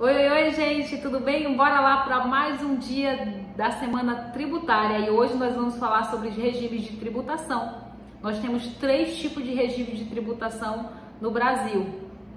Oi, gente, tudo bem? Bora lá para mais um dia da semana tributária e hoje nós vamos falar sobre os regimes de tributação. Nós temos 3 tipos de regime de tributação no Brasil: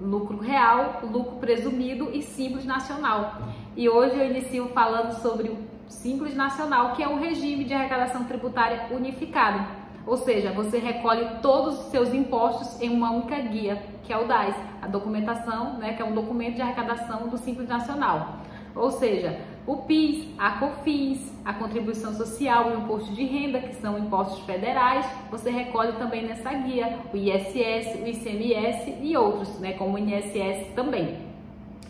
lucro real, lucro presumido e simples nacional. E hoje eu inicio falando sobre o simples nacional, que é um regime de arrecadação tributária unificado. Ou seja, você recolhe todos os seus impostos em uma única guia, que é o DAS, a documentação, que é um documento de arrecadação do Simples Nacional. Ou seja, o PIS, a COFINS, a contribuição social e o imposto de renda, que são impostos federais, você recolhe também nessa guia, o ISS, o ICMS e outros, como o INSS também.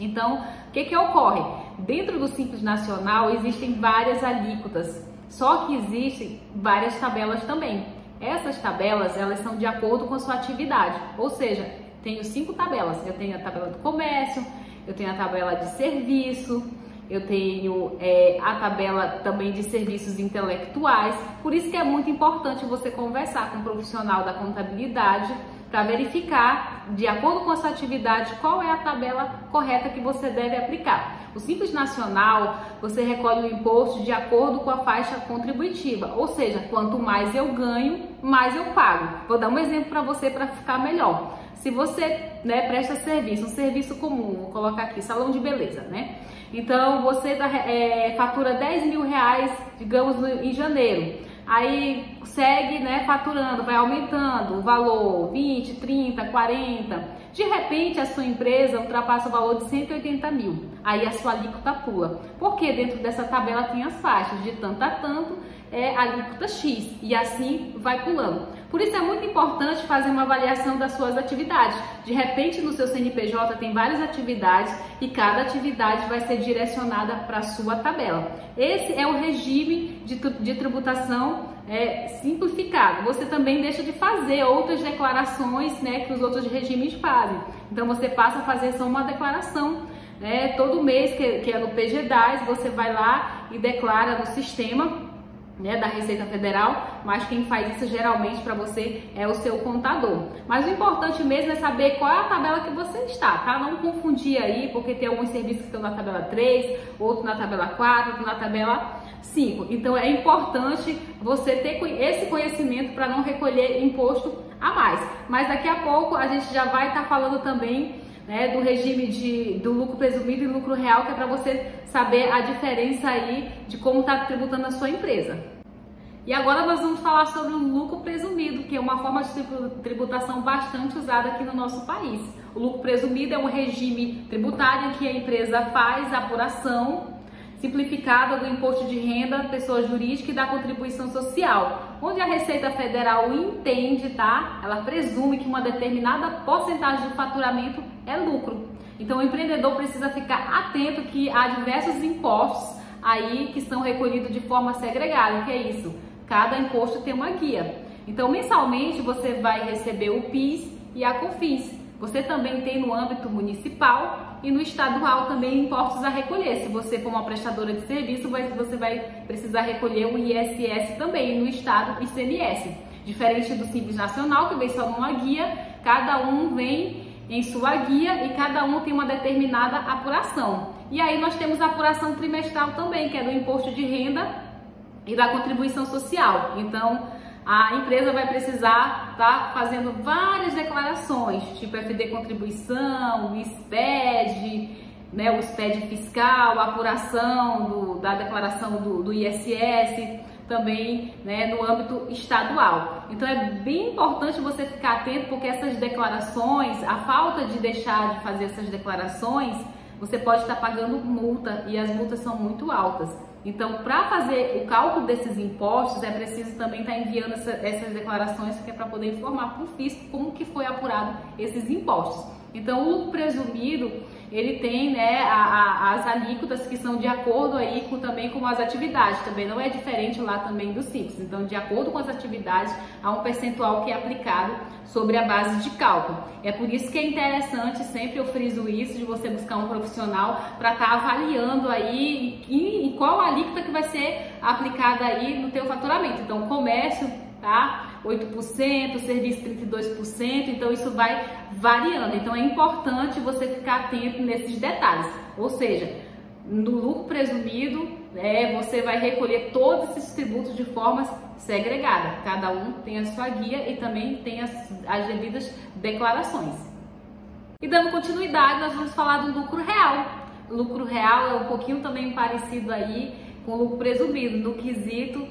Então, o que ocorre? Dentro do Simples Nacional existem várias alíquotas, só que existem várias tabelas também. Essas tabelas, elas são de acordo com a sua atividade, ou seja, tenho 5 tabelas. Eu tenho a tabela do comércio, eu tenho a tabela de serviço, eu tenho a tabela também de serviços intelectuais. Por isso que é muito importante você conversar com um profissional da contabilidade para verificar, de acordo com a sua atividade, qual é a tabela correta que você deve aplicar. O Simples Nacional, você recolhe o imposto de acordo com a faixa contributiva, ou seja, quanto mais eu ganho, mais eu pago. Vou dar um exemplo para você para ficar melhor. Se você presta serviço, um serviço comum, vou colocar aqui, salão de beleza, Então, você fatura 10 mil reais, digamos, em janeiro. Aí segue faturando, vai aumentando o valor, 20, 30, 40. De repente, a sua empresa ultrapassa o valor de 180 mil. Aí a sua alíquota pula. Porque dentro dessa tabela tem as faixas de tanto a tanto, alíquota X. E assim vai pulando. Por isso é muito importante fazer uma avaliação das suas atividades. De repente, no seu CNPJ tem várias atividades e cada atividade vai ser direcionada para a sua tabela. Esse é o regime de tributação simplificado. Você também deixa de fazer outras declarações que os outros regimes fazem. Então, você passa a fazer só uma declaração todo mês, que é no PGDAS, você vai lá e declara no sistema da Receita Federal, mas quem faz isso geralmente para você é o seu contador. Mas o importante mesmo é saber qual é a tabela que você está, tá? Não confundir aí, porque tem alguns serviços que estão na tabela 3, outro na tabela 4, outro na tabela 5. Então é importante você ter esse conhecimento para não recolher imposto a mais. Mas daqui a pouco a gente já vai estar falando também do regime do lucro presumido e lucro real, que é para você saber a diferença aí de como está tributando a sua empresa. E agora nós vamos falar sobre o lucro presumido, que é uma forma de tributação bastante usada aqui no nosso país. O lucro presumido é um regime tributário em que a empresa faz a apuração simplificada do imposto de renda, pessoa jurídica e da contribuição social, onde a Receita Federal entende, ela presume que uma determinada porcentagem do faturamento é lucro. Então o empreendedor precisa ficar atento que há diversos impostos aí que são recolhidos de forma segregada. O que é isso? Cada imposto tem uma guia. Então mensalmente você vai receber o PIS e a COFINS. Você também tem no âmbito municipal e no estadual também impostos a recolher. Se você for uma prestadora de serviço, você vai precisar recolher o ISS também, no estado ICMS. Diferente do Simples Nacional, que vem só numa guia, cada um vem em sua guia e cada um tem uma determinada apuração. E aí nós temos a apuração trimestral também, que é do imposto de renda e da contribuição social. Então, a empresa vai precisar estar fazendo várias declarações, tipo FD Contribuição, o SPED, o SPED fiscal, a apuração da declaração do ISS, também no âmbito estadual. Então é bem importante você ficar atento, porque essas declarações, a falta de deixar de fazer essas declarações, você pode estar pagando multa e as multas são muito altas. Então, para fazer o cálculo desses impostos, é preciso também estar enviando essas declarações, que é para poder informar para o fisco como que foi apurado esses impostos. Então, o lucro presumido, ele tem as alíquotas que são de acordo aí também com as atividades. Também não é diferente lá também do Simples. Então, de acordo com as atividades, há um percentual que é aplicado sobre a base de cálculo. É por isso que é interessante, sempre eu friso isso, de você buscar um profissional para estar avaliando aí em qual alíquota que vai ser aplicada aí no teu faturamento. Então, o comércio, 8%, serviço 32%, então isso vai variando. Então é importante você ficar atento nesses detalhes. Ou seja, no lucro presumido, você vai recolher todos esses tributos de forma segregada. Cada um tem a sua guia e também tem as devidas declarações. E dando continuidade, nós vamos falar do lucro real. O lucro real é um pouquinho também parecido aí com o lucro presumido, no quesito,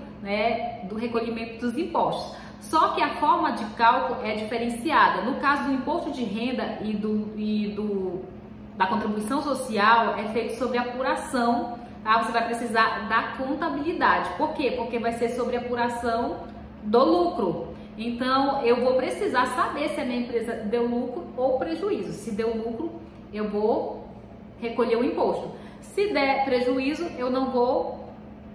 do recolhimento dos impostos. Só que a forma de cálculo é diferenciada. No caso do imposto de renda da contribuição social, é feito sobre apuração, tá? Você vai precisar da contabilidade. Por quê? Porque vai ser sobre apuração do lucro. Então, eu vou precisar saber se a minha empresa deu lucro ou prejuízo. Se deu lucro, eu vou recolher o imposto. Se der prejuízo, eu não vou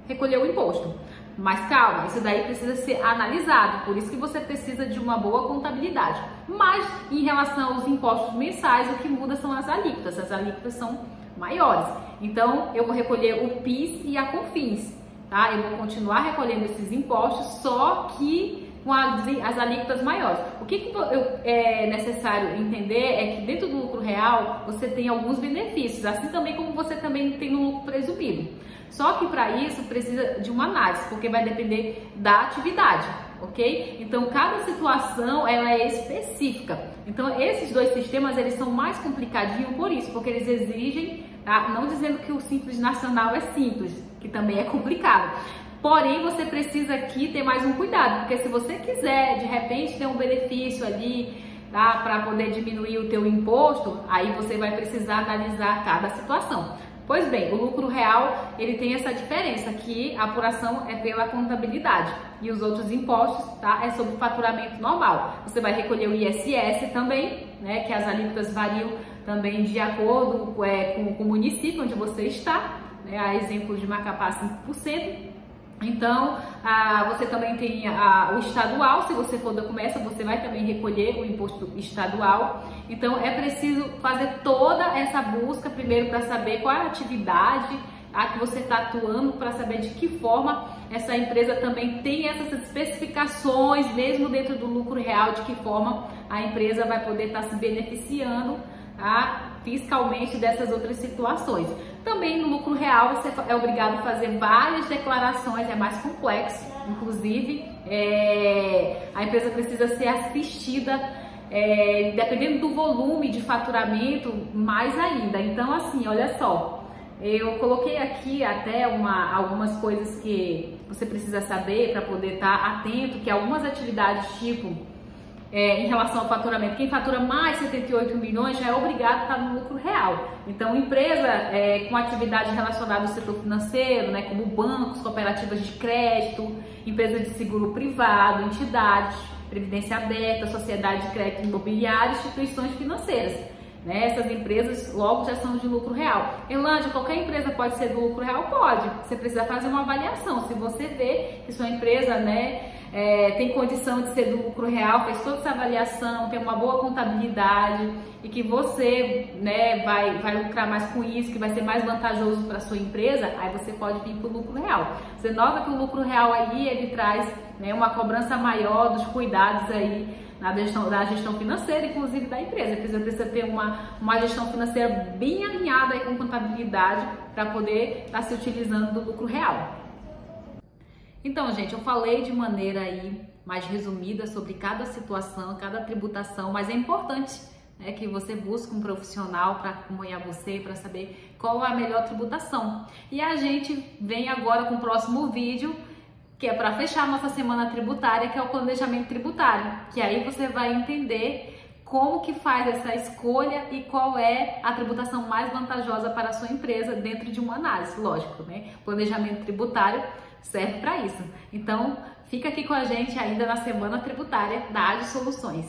recolher o imposto. Mas calma, isso daí precisa ser analisado, por isso que você precisa de uma boa contabilidade. Mas em relação aos impostos mensais, o que muda são as alíquotas são maiores. Então eu vou recolher o PIS e a COFINS, tá? Eu vou continuar recolhendo esses impostos, só que com as alíquotas maiores. O que é necessário entender é que dentro do lucro real você tem alguns benefícios, assim também como você também tem no lucro presumido. Só que para isso precisa de uma análise, porque vai depender da atividade, ok? Então cada situação ela é específica. Então esses dois sistemas eles são mais complicadinhos por isso, porque eles exigem, tá? Não dizendo que o Simples Nacional é simples, que também é complicado. Porém, você precisa aqui ter mais um cuidado, porque se você quiser, de repente, ter um benefício ali, tá, para poder diminuir o teu imposto, aí você vai precisar analisar cada situação. Pois bem, o lucro real, ele tem essa diferença, que a apuração é pela contabilidade e os outros impostos, tá, é sobre faturamento normal. Você vai recolher o ISS também, né, que as alíquotas variam também de acordo com o município onde você está, né, a exemplo de Macapá 5%. Então, você também tem o estadual, se você for do comércio, você vai também recolher o imposto estadual. Então, é preciso fazer toda essa busca primeiro para saber qual é a atividade que você está atuando, para saber de que forma essa empresa também tem essas especificações, mesmo dentro do lucro real, de que forma a empresa vai poder estar se beneficiando, tá, fiscalmente dessas outras situações. Também no lucro real você é obrigado a fazer várias declarações, é mais complexo, inclusive a empresa precisa ser assistida, dependendo do volume de faturamento, mais ainda. Então assim, olha só, eu coloquei aqui até algumas coisas que você precisa saber para poder estar atento, que algumas atividades tipo em relação ao faturamento, quem fatura mais 78 milhões já é obrigado a estar no lucro real. Então, empresa com atividade relacionada ao setor financeiro, né, como bancos, cooperativas de crédito, empresas de seguro privado, entidades, previdência aberta, sociedade de crédito imobiliário, instituições financeiras. Né? Essas empresas logo já são de lucro real. Erlândia, qualquer empresa pode ser do lucro real? Pode. Você precisa fazer uma avaliação. Se você vê que sua empresa, né, tem condição de ser do lucro real, fez toda essa avaliação, tem uma boa contabilidade e que você, né, vai lucrar mais com isso, que vai ser mais vantajoso para sua empresa, aí você pode vir para o lucro real. Você nota que o lucro real aí ele traz, né, uma cobrança maior dos cuidados aí da gestão financeira, inclusive da empresa. A empresa precisa ter uma gestão financeira bem alinhada aí com contabilidade para poder estar se utilizando do lucro real. Então, gente, eu falei de maneira aí mais resumida sobre cada situação, cada tributação, mas é importante, né, que você busque um profissional para acompanhar você, para saber qual é a melhor tributação. E a gente vem agora com o próximo vídeo, que é para fechar a nossa semana tributária, que é o planejamento tributário, que aí você vai entender como que faz essa escolha e qual é a tributação mais vantajosa para a sua empresa dentro de uma análise, lógico, né? Planejamento tributário serve para isso. Então, fica aqui com a gente ainda na semana tributária da AGE Soluções.